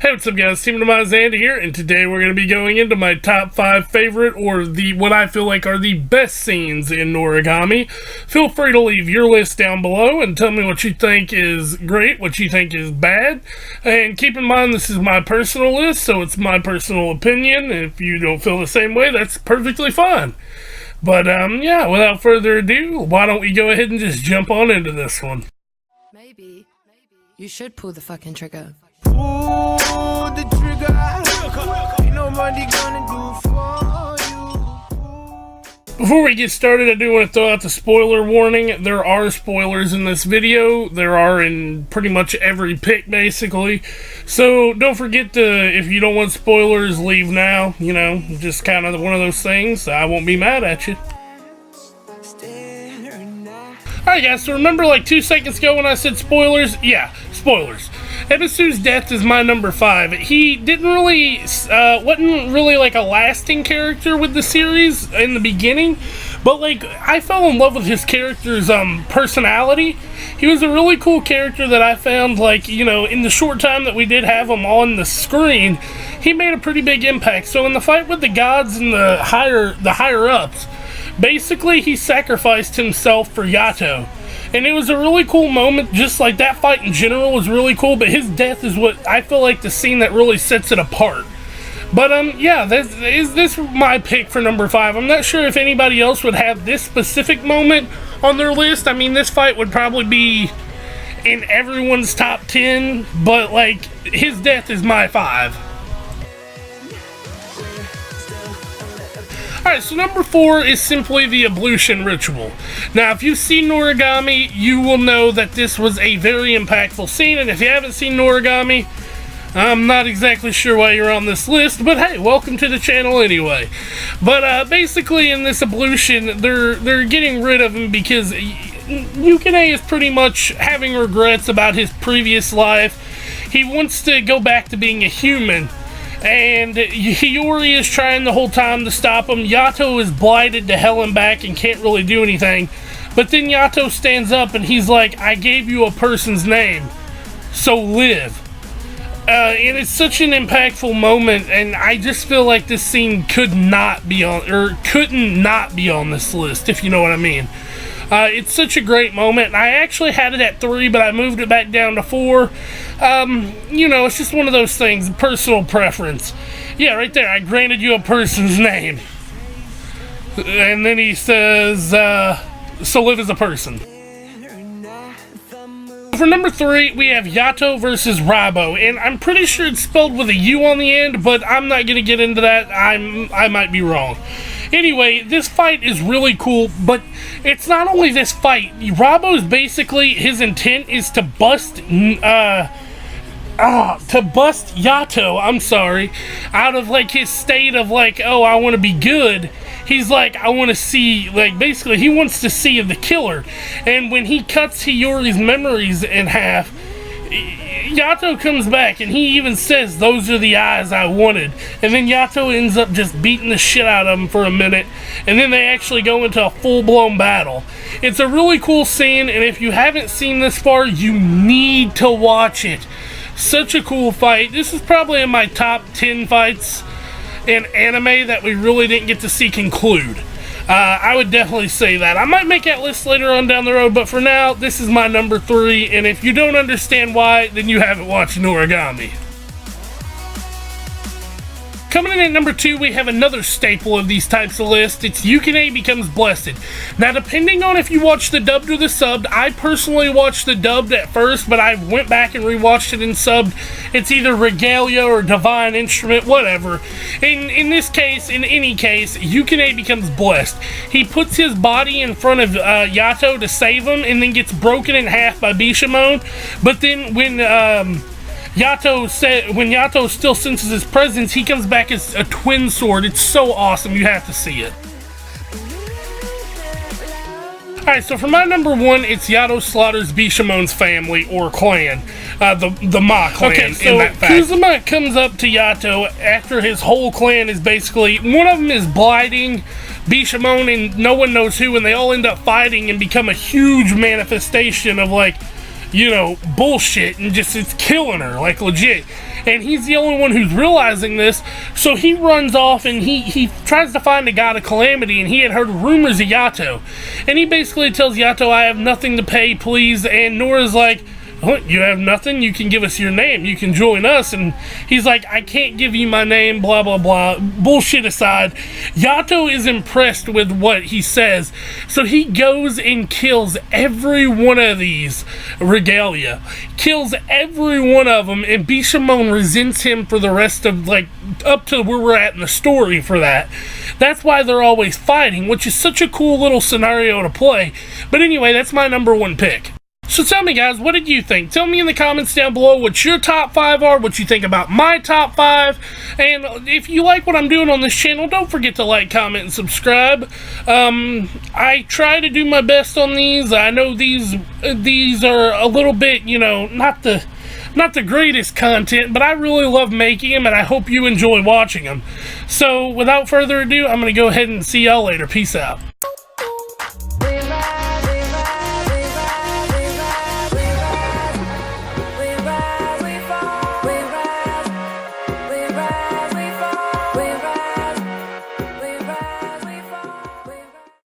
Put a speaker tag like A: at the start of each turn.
A: Hey, what's up guys, TeamDemise Andy here, and today we're going to be going into my top 5 favorite, or what I feel like are the best scenes in Noragami. Feel free to leave your list down below and tell me what you think is great, what you think is bad, and keep in mind this is my personal list, so it's my personal opinion. If you don't feel the same way, that's perfectly fine. But yeah, without further ado, why don't we go ahead and just jump on into this one.
B: Maybe you should pull the fucking trigger.
C: Pull the trigger. Ain't nobody gonna do for you.
A: Before we get started, I do want to throw out the spoiler warning. There are spoilers in this video. There are in pretty much every pick, basically. So don't forget to, if you don't want spoilers, leave now. You know, just kind of one of those things. I won't be mad at you. Alright guys, so remember like 2 seconds ago when I said spoilers? Yeah, spoilers. Ebisu's death is my number 5. He didn't really, wasn't really like a lasting character with the series in the beginning, but like, I fell in love with his character's personality. He was a really cool character that I found, like, you know, in the short time that we did have him on the screen, he made a pretty big impact. So in the fight with the gods and the higher ups, basically he sacrificed himself for Yato. And it was a really cool moment. Just like that fight in general was really cool, but his death is what I feel like the scene that really sets it apart. But yeah, this is my pick for number 5. I'm not sure if anybody else would have this specific moment on their list. I mean, this fight would probably be in everyone's top 10, but like, his death is my 5. Alright, so number 4 is simply the Ablution Ritual. Now, if you've seen Noragami, you will know that this was a very impactful scene, and if you haven't seen Noragami, I'm not exactly sure why you're on this list, but hey, welcome to the channel anyway. But basically in this Ablution, they're getting rid of him because Yukine is pretty much having regrets about his previous life. He wants to go back to being a human. And Hiyori is trying the whole time to stop him. Yato is blighted to hell and back and can't really do anything. But then Yato stands up and he's like, I gave you a person's name, so live. And it's such an impactful moment, and I just feel like this scene couldn't not be on this list, if you know what I mean. It's such a great moment, and I actually had it at 3, but I moved it back down to 4. You know, it's just one of those things, personal preference. Yeah, right there, I granted you a person's name. And then he says, so live as a person. For number 3, we have Yato versus Robbo, and I'm pretty sure it's spelled with a U on the end, but I'm not going to get into that. I might be wrong. Anyway, this fight is really cool, but it's not only this fight. Robbo's basically, his intent is to bust Yato, I'm sorry, out of like his state of like, oh, I want to be good. He's like, I want to see, like, basically he wants to see the killer. And when he cuts Hiyori's memories in half, Yato comes back and he even says, those are the eyes I wanted. And then Yato ends up just beating the shit out of him for a minute, and then they actually go into a full-blown battle. It's a really cool scene, and if you haven't seen this far, you need to watch it. Such a cool fight. This is probably in my top 10 fights in anime that we really didn't get to see conclude. I would definitely say that. I might make that list later on down the road, but for now, this is my number 3, and if you don't understand why, then you haven't watched Noragami. Coming in at number 2, we have another staple of these types of lists. It's Yukine becomes blessed. Now, depending on if you watch the dubbed or the subbed, I personally watched the dubbed at first, but I went back and rewatched it in subbed. It's either Regalia or Divine Instrument, whatever. In this case, in any case, Yukine becomes blessed. He puts his body in front of Yato to save him, and then gets broken in half by Bishamon. But then when Yato still senses his presence, he comes back as a twin sword. It's so awesome, you have to see it. Alright, so for my number 1, it's Yato Slaughters Bishamon's family, or clan. The Ma clan. Okay, so Kuzuma comes up to Yato after his whole clan is basically, one of them is blighting Bishamon and no one knows who, and they all end up fighting and become a huge manifestation of like you know, bullshit and just it's killing her, like legit. And he's the only one who's realizing this, so he runs off and he tries to find a god of calamity, and he had heard rumors of Yato. And he basically tells Yato, I have nothing to pay, please. And Nora's like, what, you have nothing? You can give us your name. You can join us. And he's like, I can't give you my name, blah, blah, blah. Bullshit aside, Yato is impressed with what he says. So he goes and kills every one of these regalia. Kills every one of them. And Bishamon resents him for the rest of, like, up to where we're at in the story for that. That's why they're always fighting, which is such a cool little scenario to play. But anyway, that's my number one pick. So tell me, guys, what did you think? Tell me in the comments down below what your top 5 are, what you think about my top 5, and if you like what I'm doing on this channel, don't forget to like, comment, and subscribe. I try to do my best on these. I know these are a little bit, you know, not the greatest content, but I really love making them, and I hope you enjoy watching them. So without further ado, I'm going to go ahead and see y'all later. Peace out.